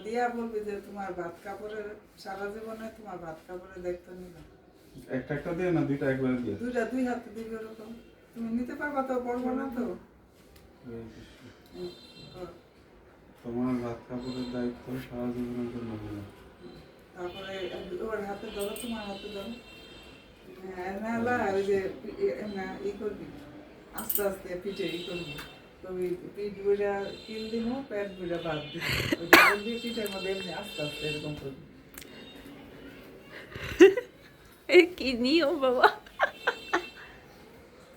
দিয়া বলবি যে তোমার ভাত কাপড়ের সারা জীবনে তোমার ভাত কাপড়ের দায়িত্ব নিলাম। একটা একটা দিয়ে না দুইটা একবারে দিয়ে? দুইটা দুই হাতে দিবে ওরকম। তুমি নিতে পারবা তো, পড়বো না তো। তোমার ভাত কাপড়ের দায়িত্ব সারা জীবনের জন্য দিলাম। তারপরে ওর হাতে ধরো, তোমার হাতে ধরো। হ্যাঁ না না, ওই যে না ই করবি আস্তে আস্তে পিঠে ই করবি। তুমি পিঠ বুড়া কিল দিব, পেট বুড়া বাদ দিব। ওই ডাবল দিয়ে পিঠের মধ্যে এমনি আস্তে আস্তে এরকম করবি। কি নিয়ম বাবা?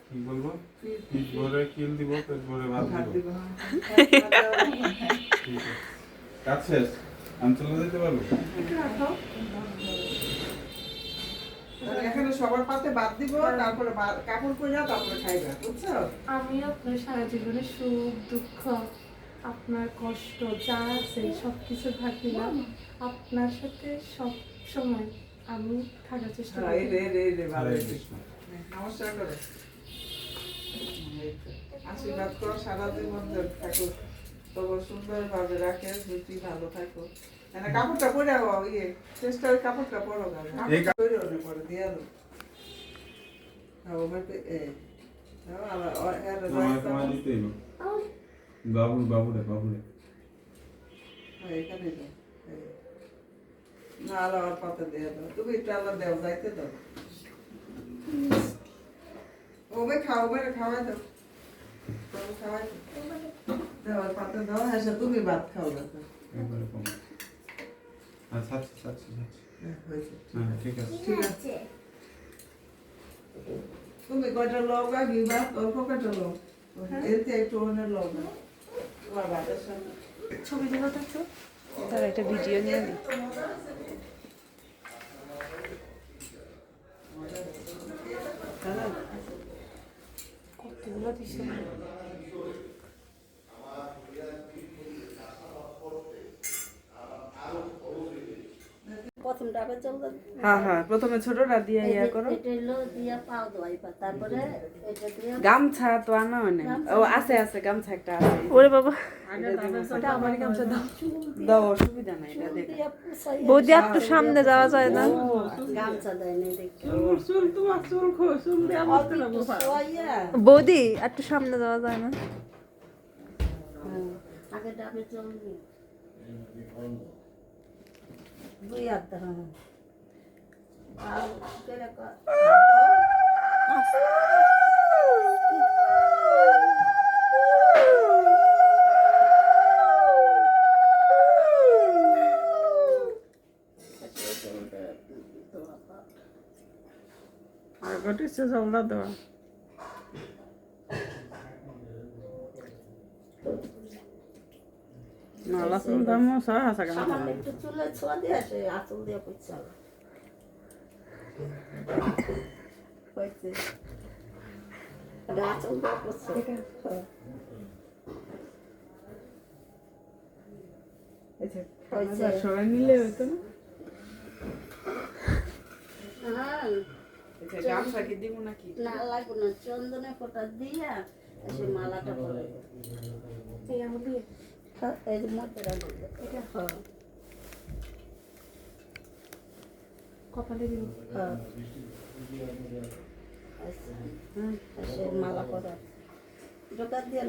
কি বলবো? পিঠ ভরে কিল দিব, পেট ভরে ভাত ভাত দিব। দিব। ঠিক আছে। কাজ শেষ? আমি চলে যেতে পারবো? এখানে সবার পাতে বাদ দিব, তারপরে কাপড় পরে তারপরে খাইবা, বুঝছো? আমি আপনার সারা জীবনে সুখ দুঃখ আপনার কষ্ট যা আছে সবকিছু ভাগ দিলাম। আপনার সাথে সব সময় আমি থাকার চেষ্টা হ্যাঁ, এই করি। রে রে রে ভালো হরে হয়েছে। কৃষ্ণ। নমস্কার করো। আশীর্বাদ করো সারা জীবন থাকো, তবু সুন্দরভাবে রাখে, বুঝি ভালো থাকো। না কাপড়টা পরে ইয়ে চেষ্টা, ওই কাপড়টা পরো কাপড়টা পরে ওনে পরে দিয়ে দাও। হ্যাঁ ওভাবে তোমায় দিতেই না। বাবুরে। এখানে দাও। না আলো আর পাতা দিয়ে দাও, তুমি একটু আলো দেও, যাইতে দাও। ওবে খাও, ওবে খাওয়াই দাও, খাওয়াই দাও আর পাতা দাও। হ্যাঁ তুমি ভাত খাও না। একবারে কম। আচ্ছা। হয়েছে, হ্যাঁ ঠিক আছে। ঠিক আছে। তুমি কয়টা লওগা গিবা, অল্প কয়টা লও, এতে একটু অনেক লওগা তোমার ভাতের সাথে। ছবি দিল তো একটু। তার একটা ভিডিও নিয়ে দিই। কতগুলো দিছে। প্রথম ডাবে চলবে। হ্যাঁ প্রথমে ছোটটা দিয়ে ইয়া করো। এটা হলো দিয়া পাও দোয়াইবা, তারপরে এটা দিয়ে গামছা তো আনা হয় না। ও আছে গামছা একটা আছে। ওরে বাবা, ওটা আমারই গামছা দাও। দাও, অসুবিধা নাই, এটা দেখ। দিয়া পুষাইয়া বৌদি একটু সামনে যাওয়া যায় না? গামছা দেয় না দেখে চুল তোমার চুল চুল দিয়ে অল্প একটু শোয়াইয়া, বৌদি একটু সামনে যাওয়া যায় না? আগে ডাবে চলবি দুই হাত ধরা আর কেরে কর আর ঘটিছে জলদা দেওয়া। নালা চুল দামও সব হাসা কেন? সামান্য একটু চুলে ছোঁয়া দিয়ে আসে, আঁচল দিয়ে পুছাল হয়েছে, আঁচল দিয়ে পুছছে। সবাই নিলে হইতো না। হ্যাঁ গামছা কি দিব নাকি? না লাগবে না, চন্দনে ফোঁটা দিয়া সে মালাটা পরে এই আমার দিয়ে এই যে মধ্যেটা বলবে এটা। হ্যাঁ কপালে দিন। হ্যাঁ সে মালা পরা জোগাড় দিয়ে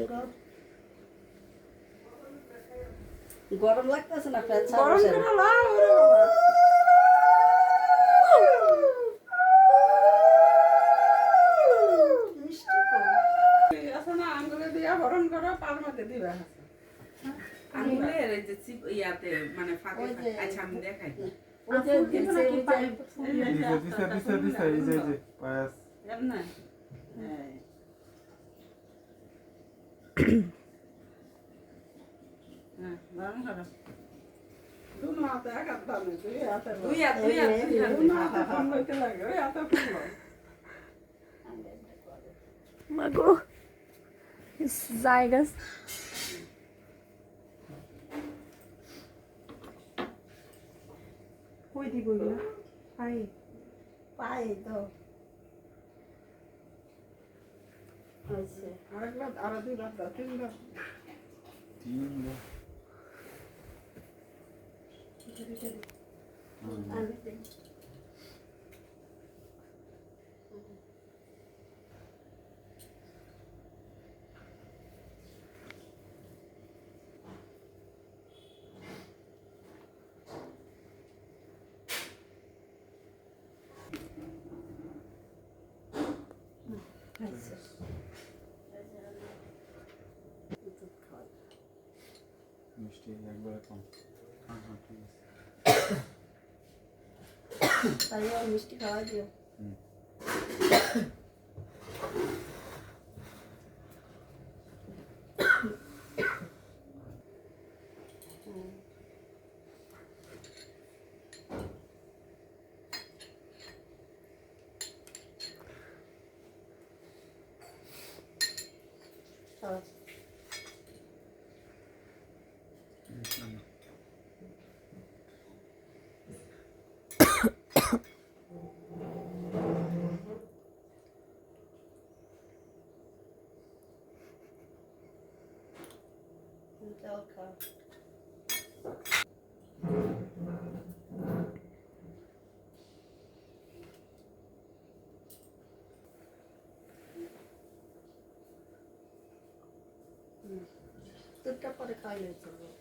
গরম লাগতেছে না? ফ্যান গরম ছাড়া করে লাও, ওরে বাবা। মিষ্টি কম। আছে না, আঙ্গুলে দিয়া বরণ করো, পার মধ্যে দিবা। আঙুলের এই যে ইয়াতে মানে ফাঁকে ওই যে- আচ্ছা আমি দেখাই। ওই যে দিছে, ওই যে দিশা এই যে পায়াস। এমনে বরণ করো। দুনো হাতে এক হাত দাও না, দুই হাতে লও। দুই হাত দুনো হাতে ফোন লইতে লাগে, ওই হাতে ফোন লও। মাগো জায়গা কই দিব এগুলা? পাই পাই তো হয়েছে। আরেক লাখ, আরো দুই লাখ দাও, তিন লাখ। দুইটা দিই। হুম। আমি দিই। আচ্ছা। দুধ খাওয়াই। মিষ্টি একবারে কম। হ্যাঁ হ্যাঁ ঠিক আছে। তাহলে আর মিষ্টি খাওয়া দিও। হুম। হুম। খাওয়া। হুম। দুধটাও খাও। দুধটা পরে খাওয়াই হয়েছে।